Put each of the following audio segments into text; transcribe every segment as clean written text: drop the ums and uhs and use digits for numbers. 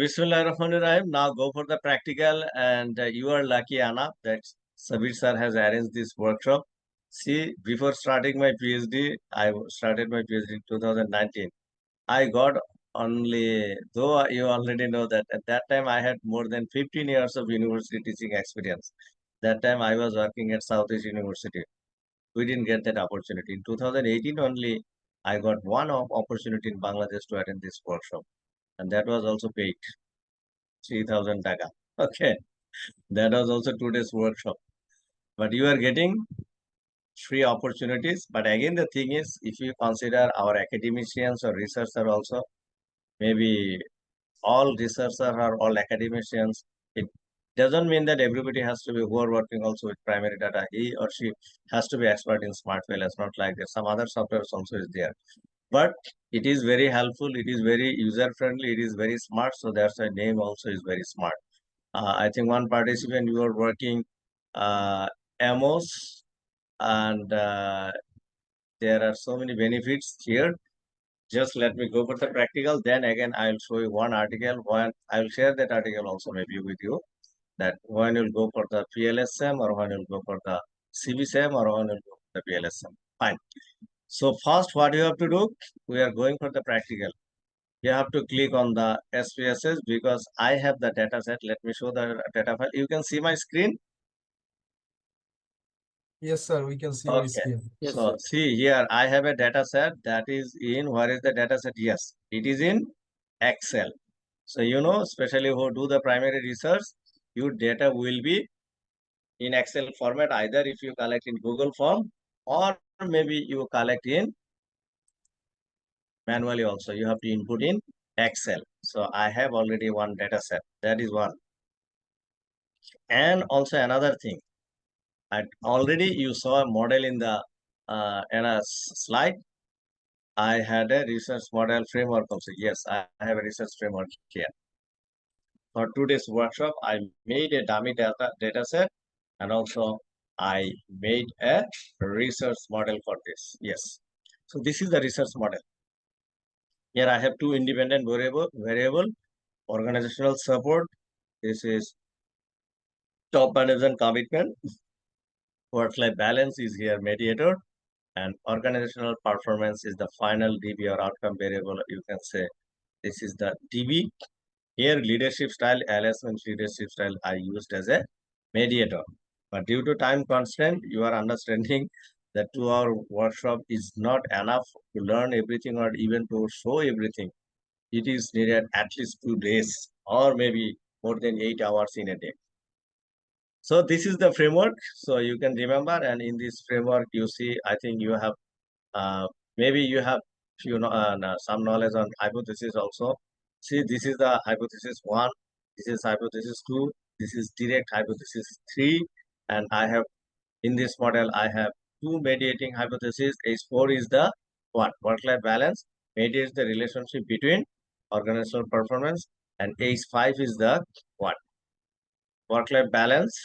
Bismillahirrahmanirrahim. Now go for the practical, and you are lucky, Anna, that Sabir sir has arranged this workshop. See, before starting my PhD, I started my PhD in 2019. I got only, though you already know that at that time I had more than 15 years of university teaching experience. That time I was working at Southeast University. We didn't get that opportunity. In 2018 only, I got one opportunity in Bangladesh to attend this workshop, and that was also paid. 3,000 taka. Okay, that was also 2 days workshop. But you are getting free opportunities. But again, the thing is, if you consider our academicians or researchers also, maybe all researchers or all academicians, it doesn't mean that everybody has to be who are working also with primary data. He or she has to be expert in SmartPLS, not like that. Some other softwares also is there. But it is very helpful. It is very user friendly. It is very smart. So that's why name also is very smart. I think one participant you are working Amos, and there are so many benefits here. Just let me go for the practical. Then again, I'll show you one article. When I'll share that article also maybe with you. That when you'll go for the PLS-SEM or when you'll go for the CV-SEM or when you'll go for the PLS-SEM. Fine. So first, what you have to do? We are going for the practical. You have to click on the SPSS because I have the data set. Let me show the data file. You can see my screen. Yes, sir. We can see your screen. Yes, so see here, I have a data set that is in, where is the data set? Yes, it is in Excel. So, you know, especially who do the primary research, your data will be in Excel format, either if you collect in Google form or maybe you collect in manually also. You have to input in Excel. So I have already one data set. That is one. And also another thing, already you saw a model in the in a slide. I had a research model framework also. Yes, I have a research framework here. For today's workshop, I made a dummy data set, and also I made a research model for this. Yes. So this is the research model. Here I have two independent variable, organizational support. This is top management commitment. Work-life balance is here mediator, and organizational performance is the final DB or outcome variable. You can say this is the DB. Here leadership style, LSM leadership style I used as a mediator. But due to time constraint, you are understanding that 2-hour workshop is not enough to learn everything or even to show everything. It is needed at least 2 days or maybe more than 8 hours in a day. So this is the framework. So you can remember, and in this framework, you see, I think you have, maybe you have some knowledge on hypothesis also. See, this is the hypothesis 1, this is hypothesis 2, this is direct hypothesis 3, and I have, in this model, I have two mediating hypotheses. H4 is the what? Work-life balance, mediates the relationship between organizational performance, and H5 is the what? Work-life balance,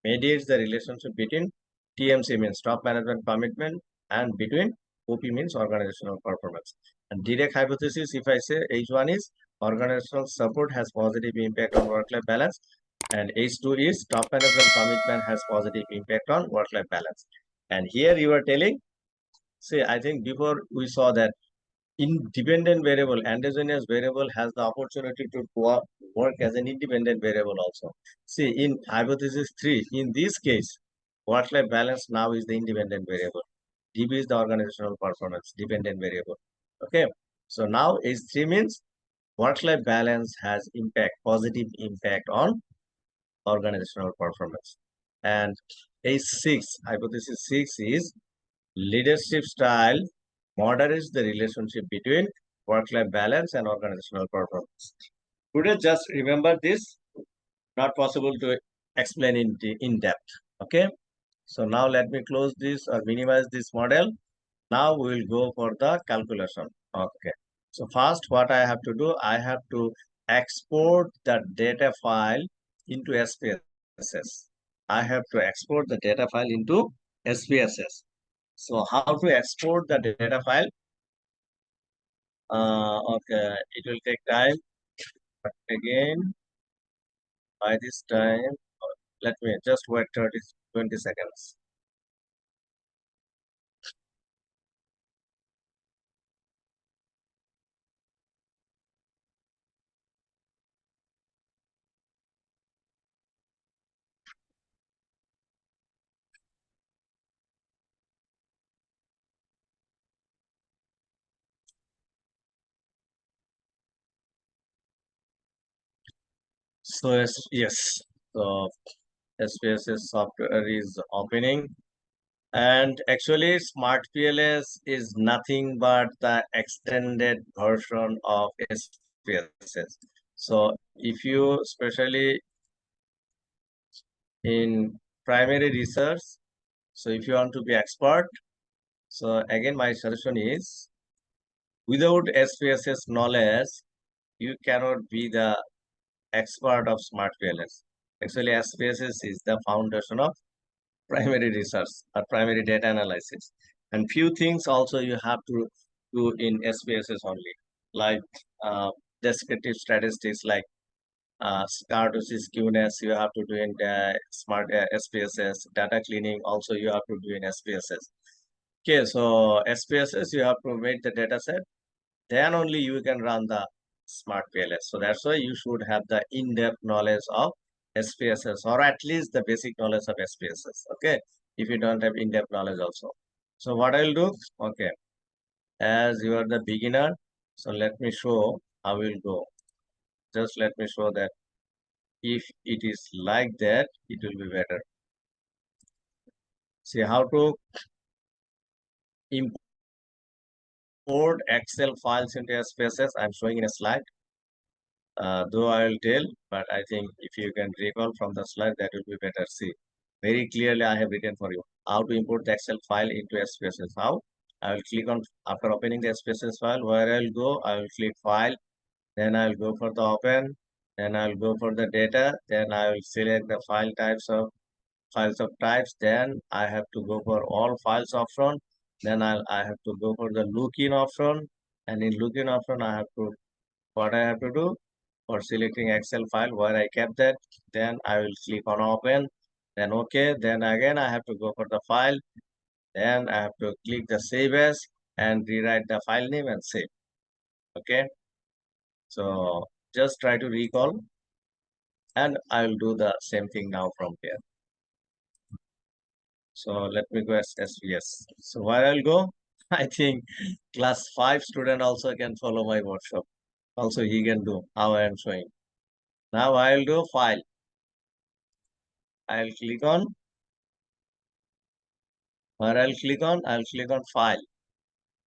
mediates the relationship between TMC means top management commitment and between OP means organizational performance. And direct hypothesis, if I say H1 is organizational support has positive impact on work-life balance, and H2 is top management commitment has positive impact on work-life balance. And here you are telling, say, I think before we saw that independent variable, endogenous variable has the opportunity to work as an independent variable also. See, in hypothesis 3, in this case, work-life balance now is the independent variable. DB is the organizational performance dependent variable. Okay. So now H3 means work-life balance has impact, positive impact on organizational performance. And H6, hypothesis 6 is leadership style moderates the relationship between work-life balance and organizational performance. Today, just remember this, not possible to explain in depth. Okay. So now let me close this or minimize this model. Now we will go for the calculation. Okay. So first what I have to do, I have to export the data file into SPSS. I have to export the data file into SPSS. So how to export the data file? Okay, it will take time. But again, by this time, let me just wait 20 seconds. So yes, so SPSS software is opening, and actually SmartPLS is nothing but the extended version of SPSS. So if you especially in primary research, so if you want to be expert, so again my suggestion is without SPSS knowledge, you cannot be the expert of SmartPLS. Actually, SPSS is the foundation of primary research or primary data analysis. And few things also you have to do in SPSS only, like descriptive statistics, like kurtosis, skewness, you have to do in smart SPSS. Data cleaning also you have to do in SPSS. Okay, so SPSS you have to make the data set, then only you can run the SmartPLS. So that's why you should have the in-depth knowledge of SPSS, or at least the basic knowledge of SPSS. Okay, if you don't have in-depth knowledge also. So what I'll do, okay, as you are the beginner, so let me show how we'll go. Just let me show that if it is like that, it will be better. See how to import Excel files into SPSS. I'm showing in a slide. Though I will tell, but I think if you can recall from the slide, that will be better. See, very clearly I have written for you how to import the Excel file into SPSS. How? I will click on, after opening the SPSS file, where I will go, I will click file, then I will go for the open, then I will go for the data, then I will select the file types, then I have to go for all files option, then I have to go for the look-in option, and in look-in option, what I have to do, for selecting Excel file where I kept that, then I will click on open, then okay, then again I have to go for the file, then I have to click the save as and rewrite the file name and save. Okay, so just try to recall, and I will do the same thing now from here. So let me go as SVS. So where I'll go, I think class 5 student also can follow my workshop. Also he can do how I am showing. Now I'll do file. I'll click on I'll click on file.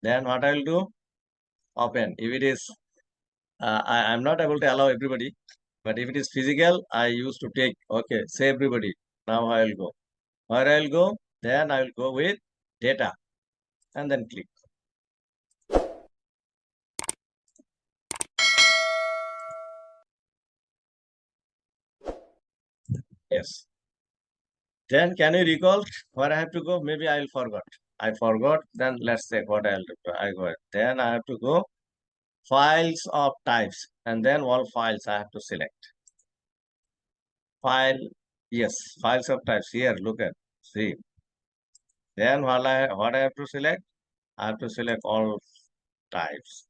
Then what I'll do, open. If it is, I'm not able to allow everybody, but if it is physical, I used to take, okay, say everybody. Now I'll go. Where I'll go, then I'll go with data and then click. Yes. Then can you recall where I have to go? Maybe I'll forgot. I forgot. Then let's say what I'll do. I go. Then I have to go files of types, and then all files I have to select. File, yes, files of types. Here, look at, see. Then what I have to select? I have to select all types.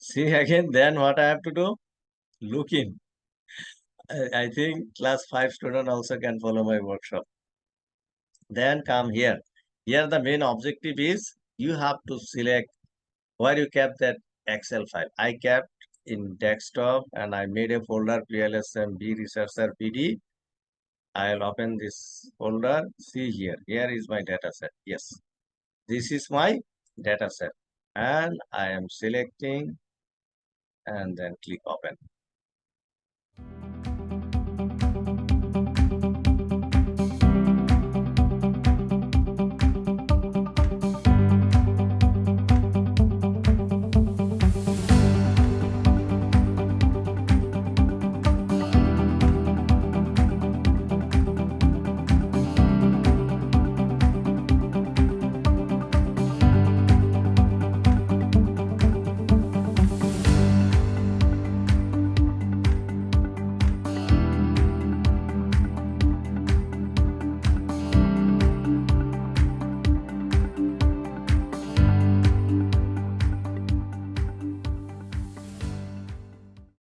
See again. Then what I have to do? Look in. I think class 5 student also can follow my workshop. Then come here. Here the main objective is you have to select where you kept that Excel file. I kept in desktop and I made a folder PLS-SEM B researcher PD. I'll open this folder. See here. Here is my data set. Yes, this is my data set. And I am selecting and then click open.